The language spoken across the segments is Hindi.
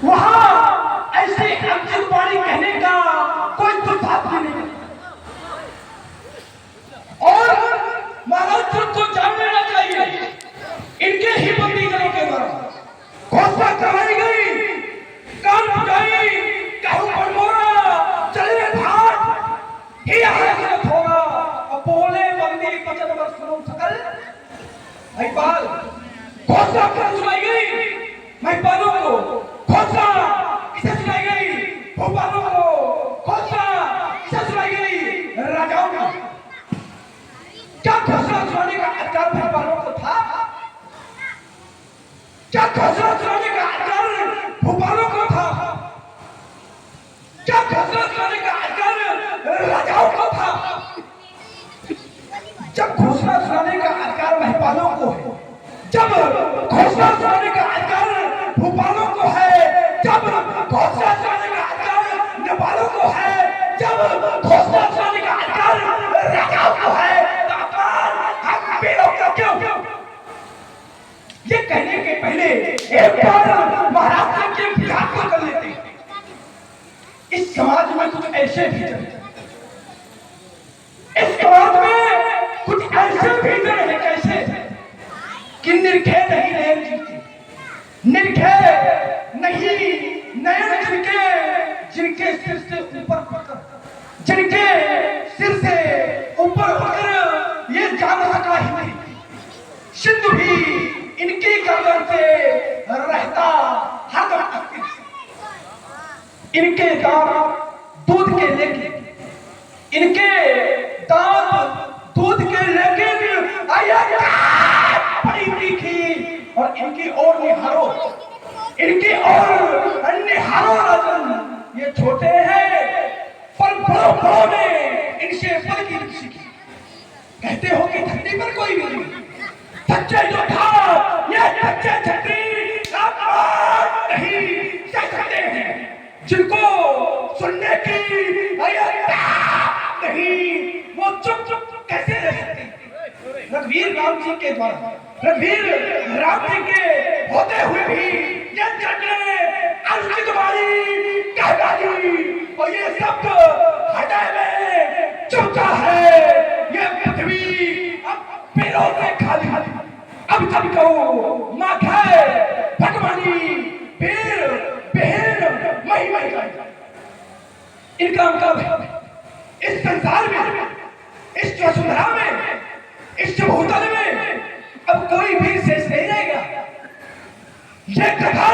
वहां ऐसे अंकित वाणी कहने का कोई दुर्भाग्य भी नहीं। और महाराज को जान लेना चाहिए, इनके ही बंदीगरों के द्वारा घोषणा कराई गई, कान बुझाई, कहूं पर मोरा चले भाट ही हासिल होगा। और बोले बंदी वचन वर सुनो सकल महिपाल। घोषणा कर सुनाई गई महिपालों को, घोषणा किसे सुनाई गई भोपालों को, घोषणा किसे सुनाई गई राजाओं को। क्या घोषणा सुनाने का अधिकार महिपालों को था? क्या घोषणा सुनाने का अधिकार भोपालों को था? क्या घोषणा सुनाने का अधिकार राजाओं को था? जब घोषणा सुनाने का अधिकार महिपालों को है, जब घोषणा सुनाने का अधिकार भोपालों को है, जब घोषणा सुनाने का अधिकार नेपालों को है, जब घोषणा सुनाने का अधिकार राजाओं को है, तो अपमान हम वीरों का क्यों? ये कहने के पहले एक बार महाराज के विचार को कर लेते हैं। इस समाज में कुछ ऐसे भी चलते, इस समाज में कुछ ऐसे भीतर है कैसे कि निर्भय नहीं नयन जीते, निर्भय नहीं नयन जिनके सिर से ऊपर उठकर, जिनके सिर से ऊपर उठकर ये जान सका ही नहीं सिंधु भी इनकी गर्दन से रहता हरदम। इनके दांत दूध के लेके, इनके दांत दूध के लेके बड़ी तीखी, और इनकी और निहारो, इनकी और निहारो राजन। ये छोटे हैं पर बड़ों ने इनसे बल की रीति सीखी। कहते हो कि धरती पर कोई भी नहीं, सच्चे योद्धा ये सच्चे छत्री नहीं सह सकते हैं, जिनको सुनने की नहीं वो चुप चुप कैसे रह सकते हैं? रघुवीर राम जी के द्वारा, रघुवीर राम जी के होते हुए भी ये जगने अनुचित वाली कह डाली, और ये शब्द हृदय में चुभता है। ये पृथ्वी अब पेड़ों से खाली, अब जब कहो माँ खाए भगवानी पेड़ बहन मही मही। इनका इस संसार में, इस वसुंधरा में, इस भूतल में अब कोई भी शेष नहीं रहेगा। ये कथा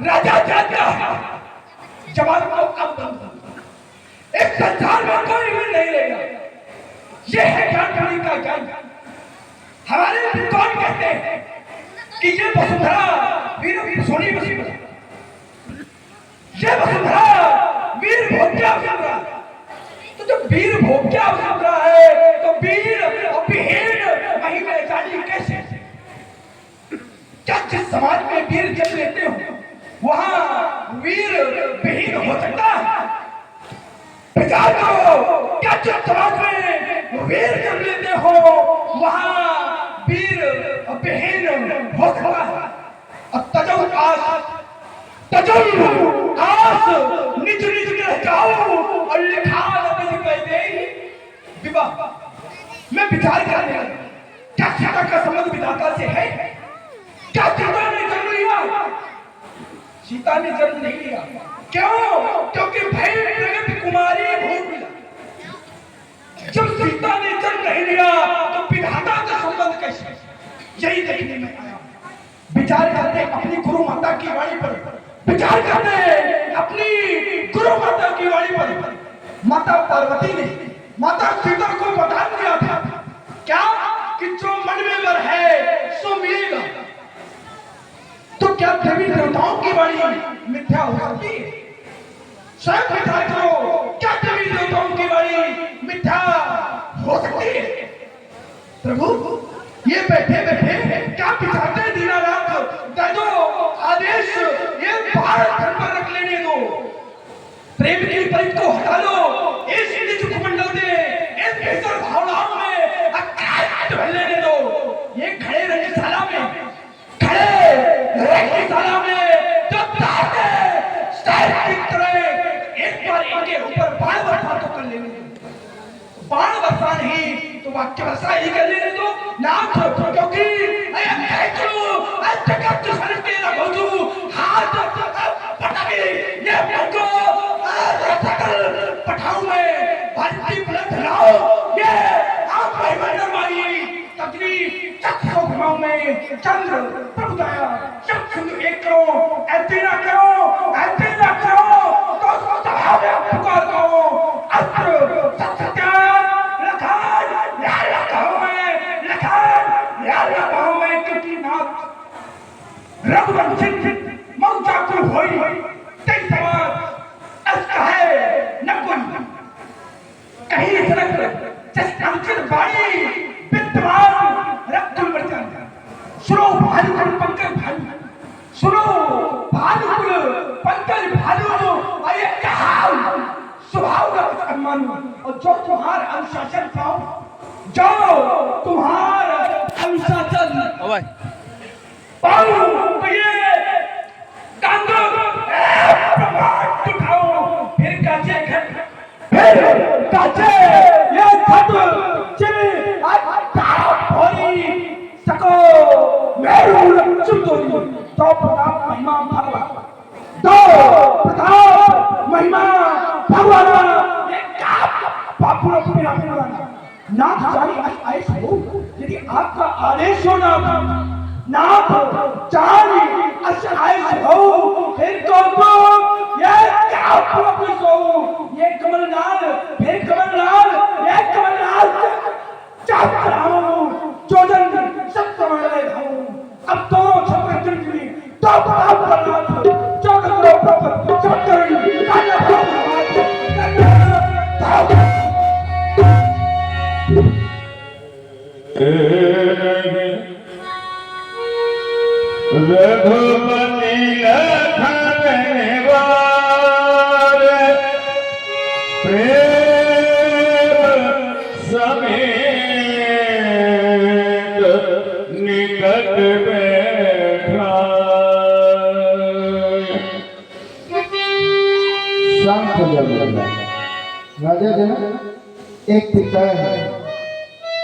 राजा जानता है, जवान को अब बंद। इस संसार में कोई भी नहीं रहेगा। ये है ज्ञान का ज्ञान। हमारे विद्वान कहते हैं कि ये वसुंधरा वीर वीर सोनी वसुंधरा, ये वसुंधरा वीर भोग्या वसुंधरा। तो जब वीर भोग्या वसुंधरा है तो वीर और विहीन वहीं में जानी कैसे? क्या जिस समाज में वीर जन्म लेते हो वहां वीर विहीन हो सकता है? विचार करो, क्या जिस समाज में वीर जन्म लेते हो वहां वीर विहीन हो सकता है? और तजो आस निज निज रह जाओ और लिखा विवाह में विचार करने लगा। क्या सीता का संबंध विधाता से है? क्या सीता ने जन्म लिया? सीता ने जन्म नहीं लिया। क्यों? क्योंकि भय प्रगति कुमारी भोग मिला। जब सीता ने जन्म नहीं लिया तो विधाता का संबंध कैसे? यही देखने में आया। विचार करते अपनी गुरु माता की वाणी पर, विचार करते अपनी गुरु माता की वाणी पर। माता पार्वती ने माता सीता को बता दिया था क्या कि जो मन में वर है सो मिलेगा। तो क्या देवी देवताओं की वाणी मिथ्या हो सकती है? स्वयं विचार करो, क्या देवी देवताओं की वाणी मिथ्या हो सकती है? प्रभु ये बैठे बैठे क्या विचारते दीनानाथ? दे दो आदेश, ये भारत धन पर रख लेने दो, प्रेम की परित को हटा लो, इस निज कुमंडल से इस भीषण भावनाओं में अकाल लेने दो। ये खड़े रंगशाला में, खड़े रंगशाला में जो ताकत बाण वर्षा नहीं तो वाक्य वर्षा ही कर लेने दो नाम क्योंकि हाथ पटके ये मुझको पठाऊं मैं भारती बुलंद लाओ ये आप महिमा मारी तकरी चक्रों घुमाऊं मैं चंद्र प्रभुदया सब सुंदर एक करो ऐसे ना करो तो सहावे पुकार करो अस्त्र सत्यान लखान यार लगाओ मैं क्योंकि नाथ रघुवंशी मौजाकुल होई तेज समाज ऐसा है न कोई कहीं सड़क जिस अंकित बाणी विद्वान रक्तुल वर्जन सुनो भालुकुल पंकज भालु सुनो भालुकुल पंकज भालु आये कहां स्वभाव का सम्मान और जो तुम्हारा अनुशासन पाओ जो तुम्हारा अनुशासन पाओ तो ये कांगो उठाओ फिर काचे ये खत चले भोरी सको मेरू चुतोरी तो प्रताप महिमा भगवान ये बापुरा पूरा नाथ जानी आदेश हो यदि आपका आदेश हो नाथ जानी आदेश हो फिर तो ये क्या पुलिस हो ये कमलनाथ फिर कमलनाथ ये कमलनाथ चाहता हूँ चोदन सब समझ ले हूँ अब दोनों छपे जिंदगी तो प्रताप करना चौदह को प्रपत चौधरी काला रघुपति लखन निवार प्रेम समेत निकट बैठा। शांत हो जाओ राजा जनक। एक पिता है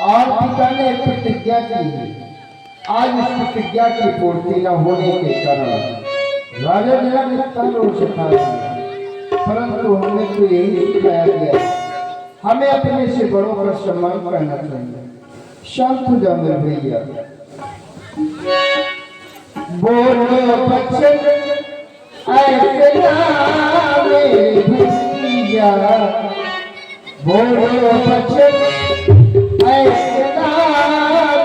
और पिता ने एक प्रतिज्ञा की है। आज इस प्रतिज्ञा की पूर्ति न होने के कारण राजा जनक ने तन सिखाया, परंतु हमें तो यही सिखाया गया हमें अपने से बड़ों का सम्मान करना चाहिए। शांत हो जाओ मेरे भैया। बोलो बच्चन ऐसे ना मेरे भैया, बोलो बच्चन ऐसे ना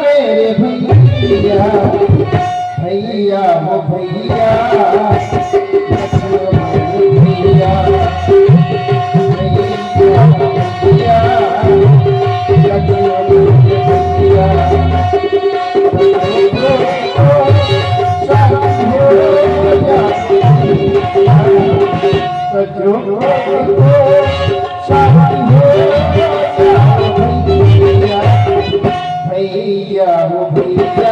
मेरे भैया, भैया हो भैया, भैया भैया हो भैया,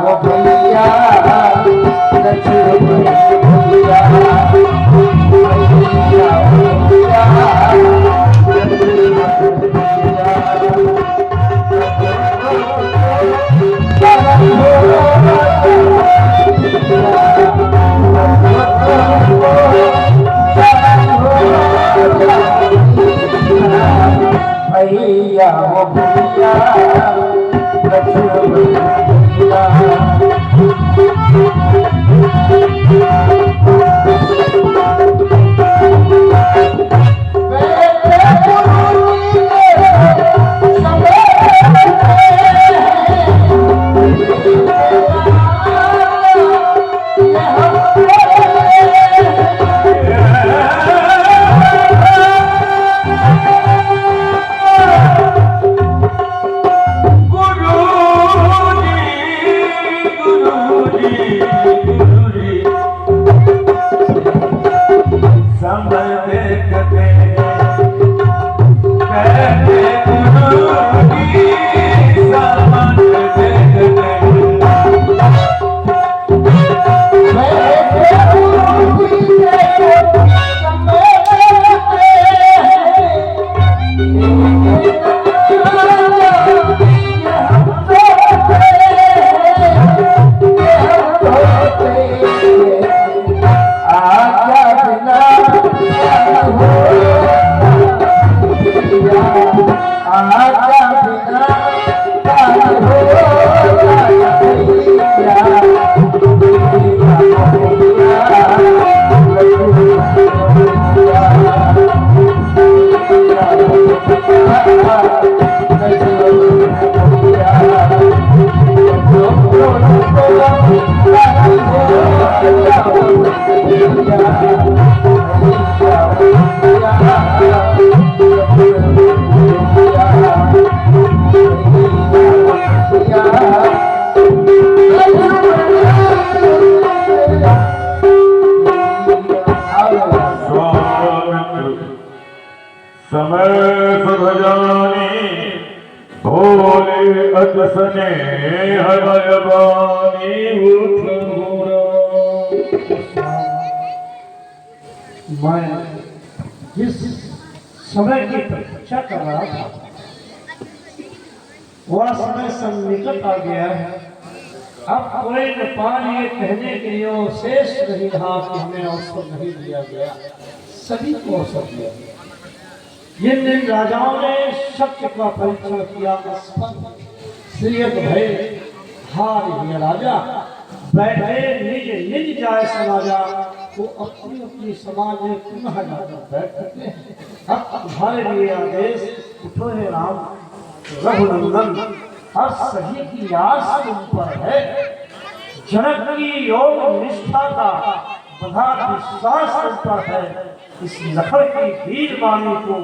वो भैया लक्ष्मण भैया भैया भैया वो भैया लक्ष्मण समय सभजानी भोले अतसने हरबानी मैं जिस समय की प्रतीक्षा कर रहा था वह समय सन्निकट आ गया है। अब कोई नेपाल ये कहने के लिए शेष नहीं रहा कि हमें अवसर नहीं दिया गया, सभी को अवसर दिया गया। जिन जिन राजाओं ने सत्य का परीक्षण किया श्रीयत भय हार ये राजा बैठे निज निज जाय समाजा, वो अपनी अपनी समाज में पुनः जाकर बैठ सकते हैं। अब तुम्हारे लिए आदेश, उठो हे राम रघुनंदन, हर सही की आस तुम पर है। जनक की योग निष्ठा का बधा विश्वास तुम पर है। इस लखन की वीर वाणी को